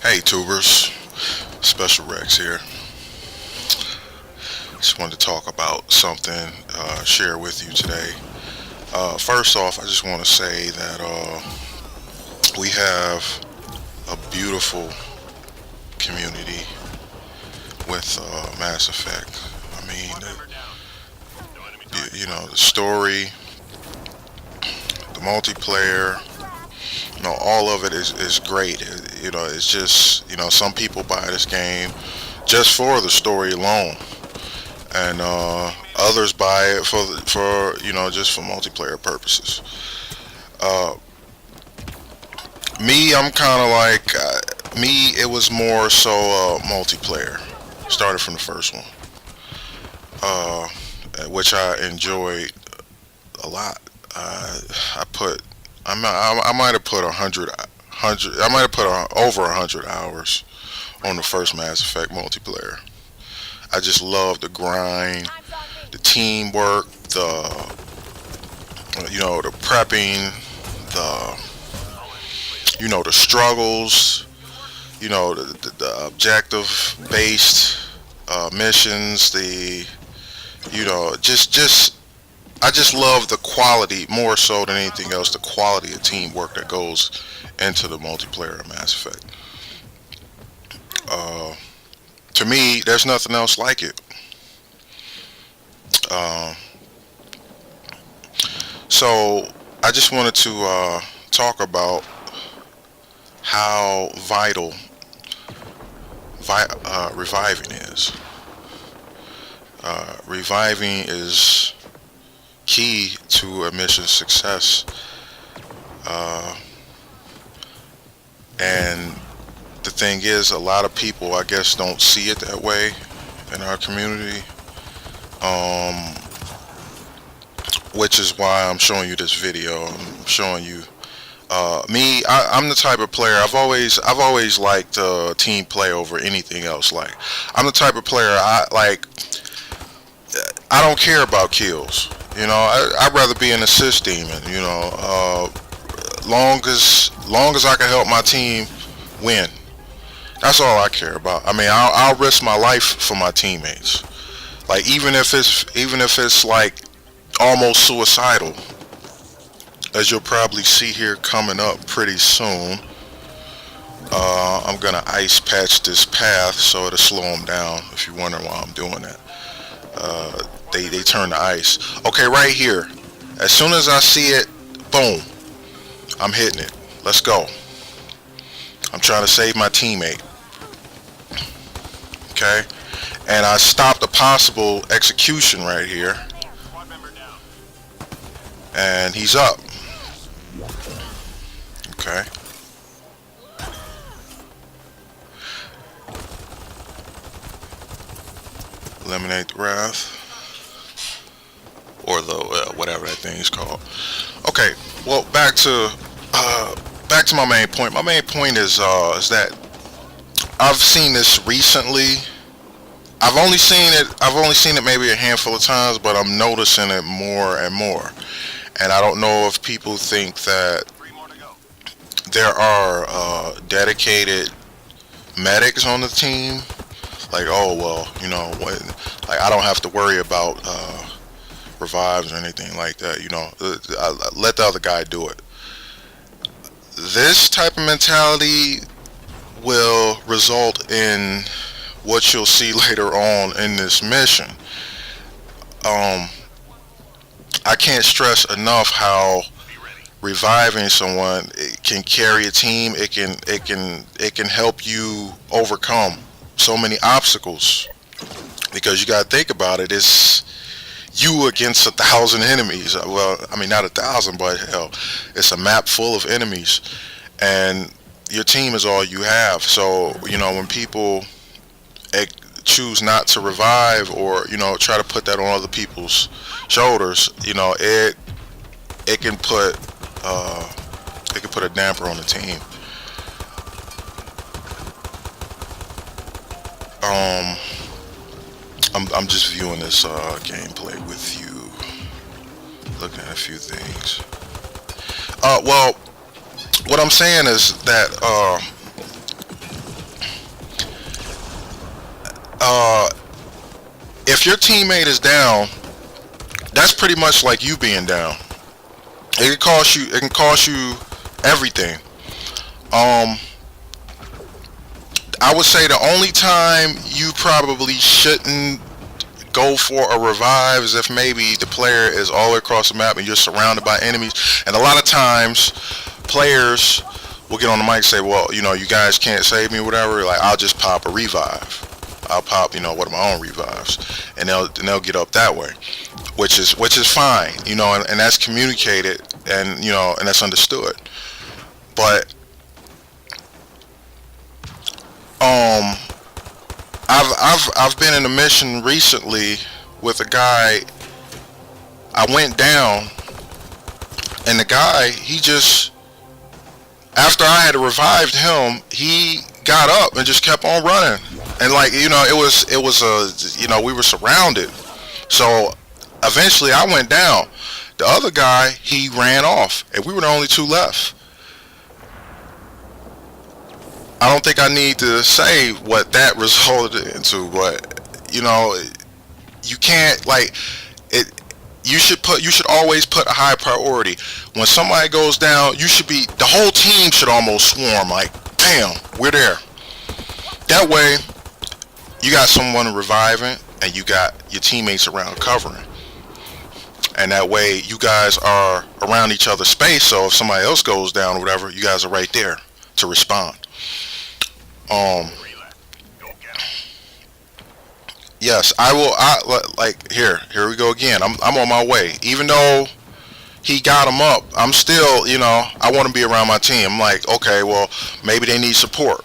Hey tubers, Special Rex here. Just wanted to talk about something, share with you today. First off, I just want to say that we have a beautiful community with Mass Effect. I mean, the story, the multiplayer, all of it is great. It's just, some people buy this game just for the story alone, and others buy it for just for multiplayer purposes. Uh, Me, I'm kind of like me. It was more so multiplayer. Started from the first one, uh, which I enjoyed a lot. I put I might have put I might have put over 100 hours on the first Mass Effect multiplayer. I just love the grind, the teamwork, the prepping, the struggles, the objective based missions, just I just love the quality more so than anything else, the quality of teamwork that goes into the multiplayer of Mass Effect. Uh, to me, there's nothing else like it. Uh, so I just wanted to talk about how vital reviving is. Reviving is key to a mission's success, uh, and the thing is, a lot of people, I guess, don't see it that way in our community, um, which is why I'm showing you this video. I'm showing you me. I'm the type of player. I've always liked team play over anything else. Like, I'm the type of player I like. I don't care about kills. I'd rather be an assist demon. Long as I can help my team win. That's all I care about. I mean, I'll risk my life for my teammates. Like, even if it's like almost suicidal, as you'll probably see here coming up pretty soon. I'm gonna ice patch this path so it'll slow them down. If you wonder why I'm doing that, they turn to ice. Okay, right here. As soon as I see it, boom, I'm hitting it. Let's go. I'm trying to save my teammate. Okay, and I stopped a possible execution right here, and he's up. Okay. Eliminate the wrath, or the whatever that thing is called. Okay. Well, back to my main point. My main point is that I've seen this recently. I've only seen it maybe a handful of times, but I'm noticing it more and more. And I don't know if people think that there are dedicated medics on the team. Like, oh well, like, I don't have to worry about revives or anything like that. I let the other guy do it. This type of mentality will result in what you'll see later on in this mission. Um, I can't stress enough how reviving someone, it can carry a team. It can help you overcome so many obstacles, because you got to think about it. It's you against 1,000 enemies. Well, I mean, not 1,000, but hell, it's a map full of enemies, and your team is all you have. So when people eh, choose not to revive, or try to put that on other people's shoulders, it can put uh, it can put a damper on the team. Um, I'm just viewing this gameplay with you, looking at a few things. Well, what I'm saying is that uh, if your teammate is down, that's pretty much like you being down. It can cost you. It can cost you everything. Um, I would say the only time you probably shouldn't go for a revive is if maybe the player is all across the map and you're surrounded by enemies. And a lot of times, players will get on the mic and say, "Well, you guys can't save me, or whatever. Like, I'll just pop a revive. I'll pop, one of my own revives, and they'll get up that way, which is fine, and that's communicated, and that's understood. But um, I've been in a mission recently with a guy. I went down, and the guy, he just, after I had revived him, he got up and just kept on running. And like, it was we were surrounded. So eventually I went down. The other guy, he ran off, and we were the only two left. I don't think I need to say what that resulted into, but you can't, like, it. You should always put a high priority. When somebody goes down, the whole team should almost swarm. Like, bam, we're there. That way, you got someone reviving, and you got your teammates around covering. And that way, you guys are around each other's space. So if somebody else goes down or whatever, you guys are right there to respond. Um, yes, I will. Like, here we go again. I'm on my way. Even though he got him up, I'm still, I want to be around my team. I'm like, okay, well, maybe they need support.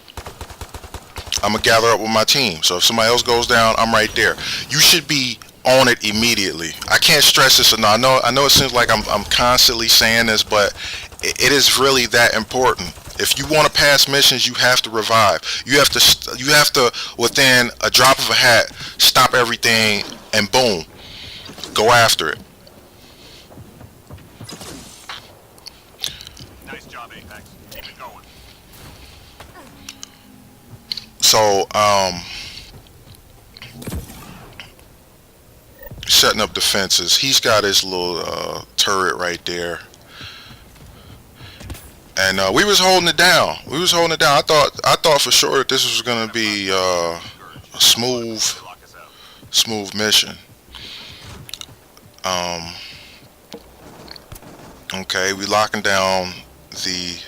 I'm gonna gather up with my team. So if somebody else goes down, I'm right there. You should be on it immediately. I can't stress this enough. I know it seems like I'm constantly saying this, but it is really that important. If you want to pass missions, you have to revive. You have to within a drop of a hat stop everything and boom, go after it. Nice job, Apex. Keep it going. So setting up defenses. He's got his little turret right there. And we was holding it down. We was holding it down. I thought for sure that this was gonna be a smooth mission. Um, okay, we locking down the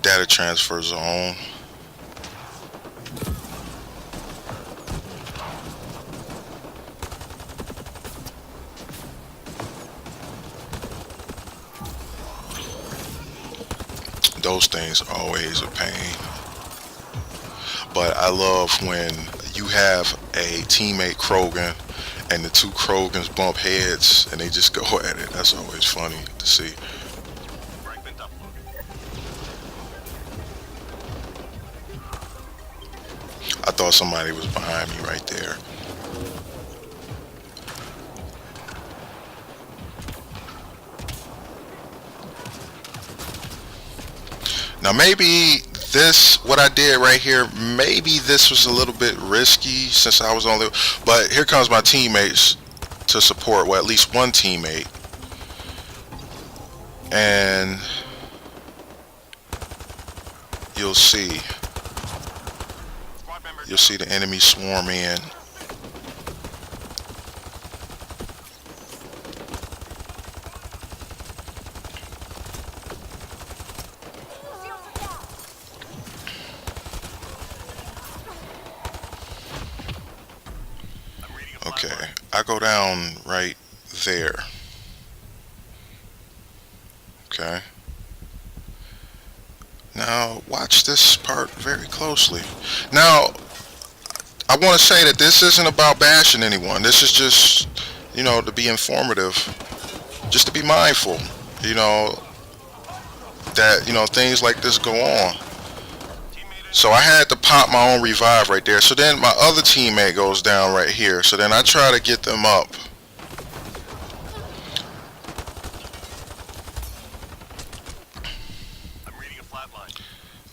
data transfer zone. Those things are always a pain. But I love when you have a teammate Krogan and the two Krogans bump heads and they just go at it. That's always funny to see. I thought somebody was behind me right there. Now maybe what I did right here, maybe this was a little bit risky since I was only, but here comes my teammates to support, well, at least one teammate. And you'll see the enemy swarm in. Okay, I go down right there. Okay. Now, watch this part very closely. Now, I want to say that this isn't about bashing anyone. This is just, to be informative. Just to be mindful, that, things like this go on. So I had to pop my own revive right there. So then my other teammate goes down right here. So then I try to get them up.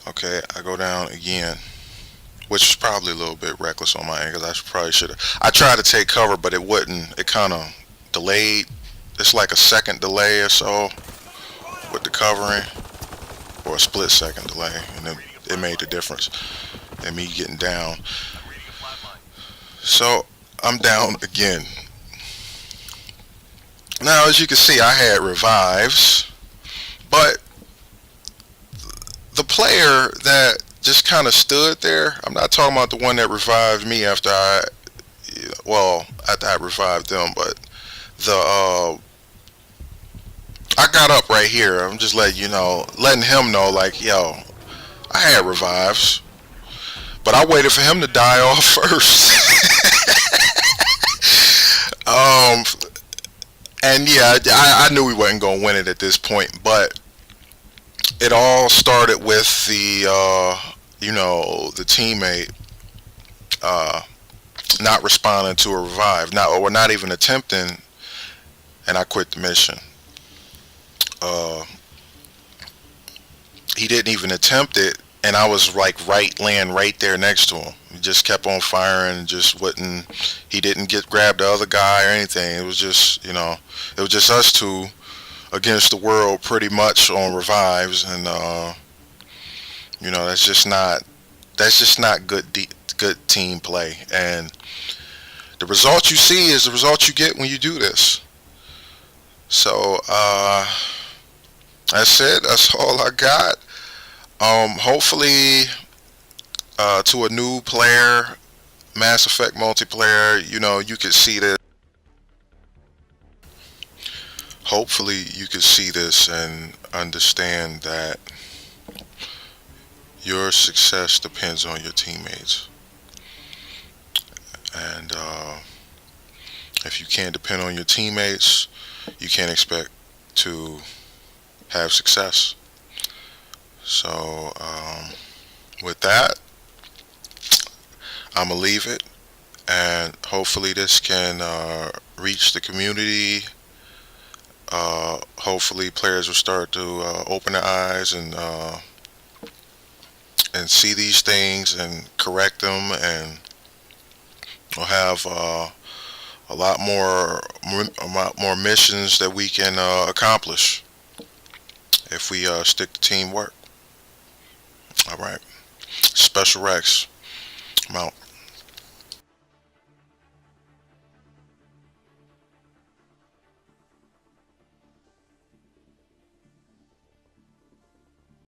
Okay, I go down again. which is probably a little bit reckless on my end because I probably should have. I tried to take cover, but it wouldn't. It kind of delayed. It's like a second delay or so with the covering, or a split second delay, and it made the difference in me getting down. I'm reading a flat line. So I'm down again. Now, as you can see, I had revives, but the player that just kind of stood there, I'm not talking about the one that revived me after after I revived them, but the I got up right here. I'm just letting him know, like, yo, I had revives, but I waited for him to die off first. um, and yeah, I knew we wasn't gonna win it at this point, but it all started with the teammate uh, not responding to a revive, or not even attempting, and I quit the mission. Uh, he didn't even attempt it, and I was like laying right there next to him. He just kept on firing, just wouldn't. He didn't get grab the other guy or anything. It was just it was just us two against the world, pretty much on revives, and that's just not good team play. And the result you see is the result you get when you do this. So that's it. That's all I got. Hopefully, to a new player, Mass Effect multiplayer, you could see this. Hopefully, you could see this and understand that your success depends on your teammates. And if you can't depend on your teammates, you can't expect to have success. So, with that, I'm gonna leave it, and hopefully this can reach the community. Hopefully players will start to open their eyes and see these things and correct them, and we'll have a lot more missions that we can accomplish if we stick to teamwork. All right, Special Rex, I'm out.